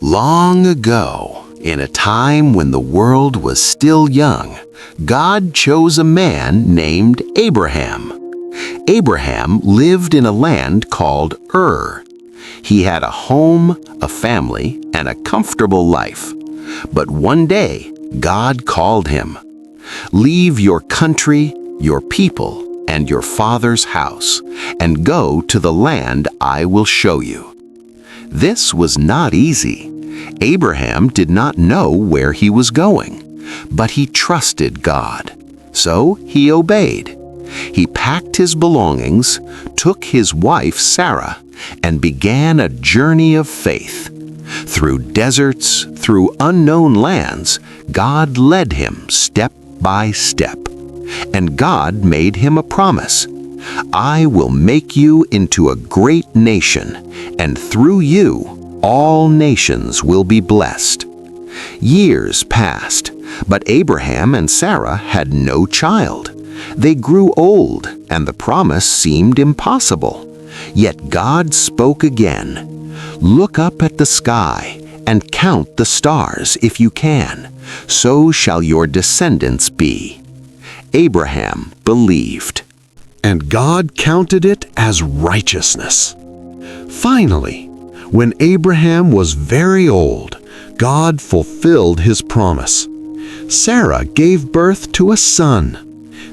Long ago, in a time when the world was still young, God chose a man named Abraham. Abraham lived in a land called Ur. He had a home, a family, and a comfortable life. But one day, God called him. "Leave your country, your people, and your father's house, and go to the land I will show you." This was not easy. Abraham did not know where he was going, but he trusted God. So he obeyed. He packed his belongings, took his wife Sarah, and began a journey of faith. Through deserts, through unknown lands, God led him step by step. And God made him a promise. "I will make you into a great nation, and through you, all nations will be blessed." Years passed, but Abraham and Sarah had no child. They grew old, and the promise seemed impossible. Yet God spoke again. "Look up at the sky and count the stars if you can. So shall your descendants be." Abraham believed, and God counted it as righteousness. Finally, when Abraham was very old, God fulfilled his promise. Sarah gave birth to a son.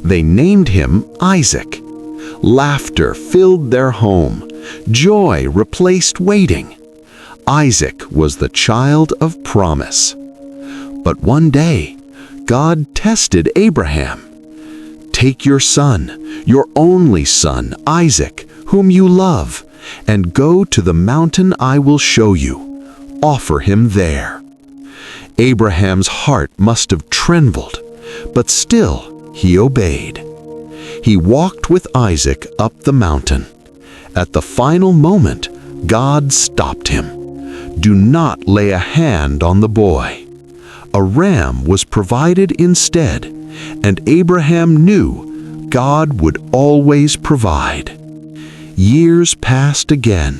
They named him Isaac. Laughter filled their home. Joy replaced waiting. Isaac was the child of promise. But one day, God tested Abraham. "Take your son, your only son, Isaac, whom you love, and go to the mountain I will show you. Offer him there." Abraham's heart must have trembled, but still he obeyed. He walked with Isaac up the mountain. At the final moment, God stopped him. "Do not lay a hand on the boy." A ram was provided instead, and Abraham knew God would always provide. Years passed again.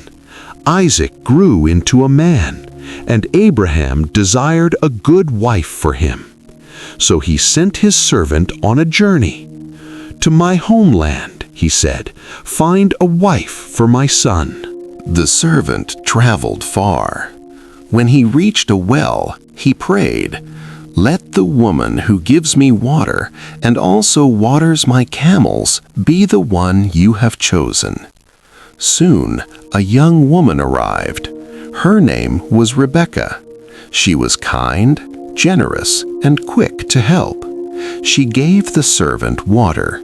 Isaac grew into a man, and Abraham desired a good wife for him. So he sent his servant on a journey. "To my homeland," he said, "find a wife for my son." The servant traveled far. When he reached a well, he prayed, "Let the woman who gives me water and also waters my camels be the one you have chosen." Soon, a young woman arrived. Her name was Rebecca. She was kind, generous, and quick to help. She gave the servant water.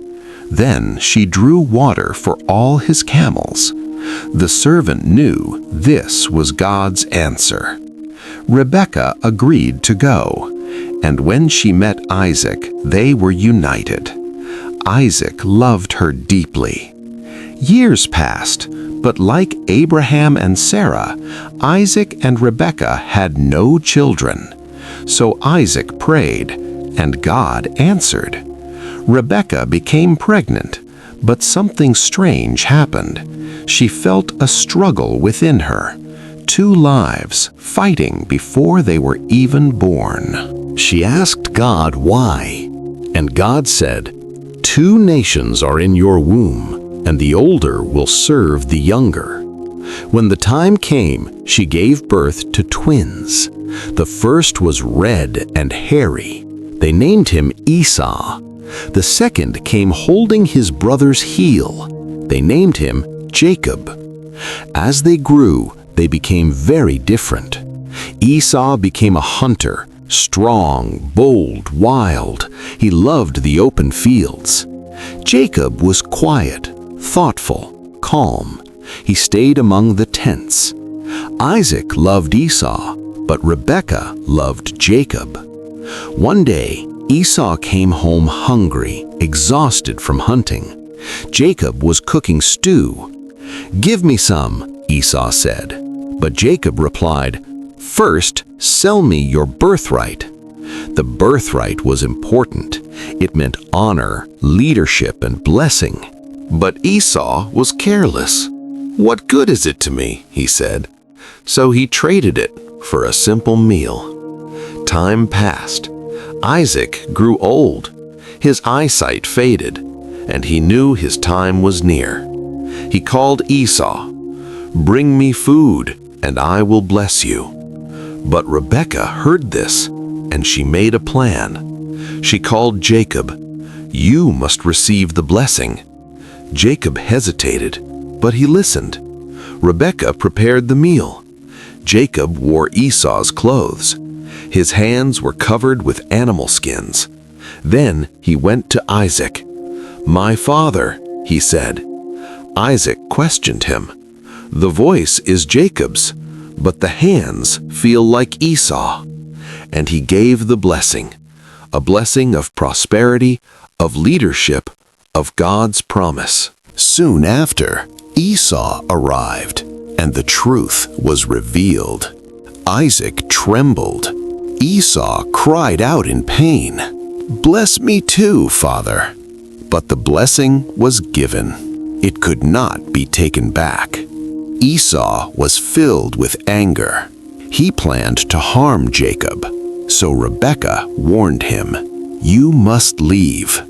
Then she drew water for all his camels. The servant knew this was God's answer. Rebecca agreed to go, and when she met Isaac, they were united. Isaac loved her deeply. Years passed, but like Abraham and Sarah, Isaac and Rebekah had no children. So Isaac prayed, and God answered. Rebekah became pregnant, but something strange happened. She felt a struggle within her. Two lives fighting before they were even born. She asked God why, and God said, "Two nations are in your womb, and the older will serve the younger." When the time came, she gave birth to twins. The first was red and hairy. They named him Esau. The second came holding his brother's heel. They named him Jacob. As they grew, they became very different. Esau became a hunter, strong, bold, wild. He loved the open fields. Jacob was quiet, thoughtful, calm. He stayed among the tents. Isaac loved Esau, but Rebekah loved Jacob. One day, Esau came home hungry, exhausted from hunting. Jacob was cooking stew. "Give me some," Esau said. But Jacob replied, "First, sell me your birthright." The birthright was important. It meant honor, leadership, and blessing. But Esau was careless. "What good is it to me?" he said. So he traded it for a simple meal. Time passed. Isaac grew old. His eyesight faded, and he knew his time was near. He called Esau, "Bring me food, and I will bless you." But Rebekah heard this, and she made a plan. She called Jacob. "You must receive the blessing." Jacob hesitated, but he listened. Rebekah prepared the meal. Jacob wore Esau's clothes. His hands were covered with animal skins. Then he went to Isaac. "My father," he said. Isaac questioned him. "The voice is Jacob's, but the hands feel like Esau." And he gave the blessing, a blessing of prosperity, of leadership, of God's promise. Soon after, Esau arrived, and the truth was revealed. Isaac trembled. Esau cried out in pain, "Bless me too, Father." But the blessing was given. It could not be taken back. Esau was filled with anger. He planned to harm Jacob. So Rebekah warned him, "You must leave."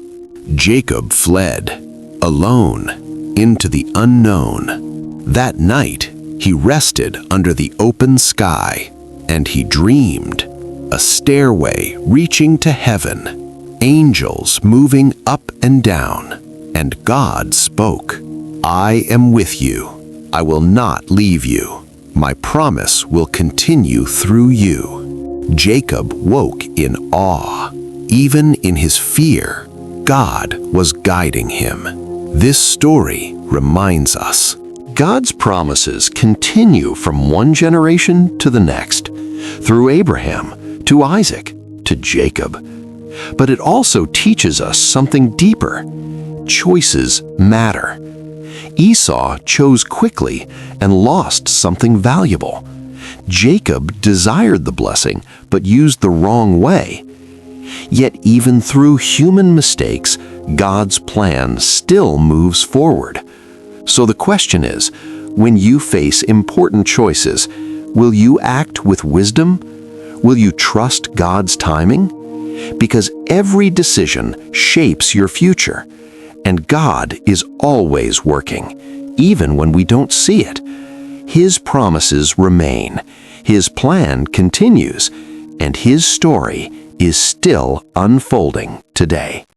Jacob fled, alone, into the unknown. That night, he rested under the open sky, and he dreamed. A stairway reaching to heaven, angels moving up and down, and God spoke, "I am with you. I will not leave you. My promise will continue through you." Jacob woke in awe. Even in his fear, God was guiding him. This story reminds us, God's promises continue from one generation to the next, through Abraham, to Isaac, to Jacob. But it also teaches us something deeper. Choices matter. Esau chose quickly and lost something valuable. Jacob desired the blessing, but used the wrong way. Yet even through human mistakes, God's plan still moves forward. So the question is, when you face important choices, will you act with wisdom? Will you trust God's timing? Because every decision shapes your future, and God is always working, even when we don't see it. His promises remain, His plan continues, and His story is still unfolding today.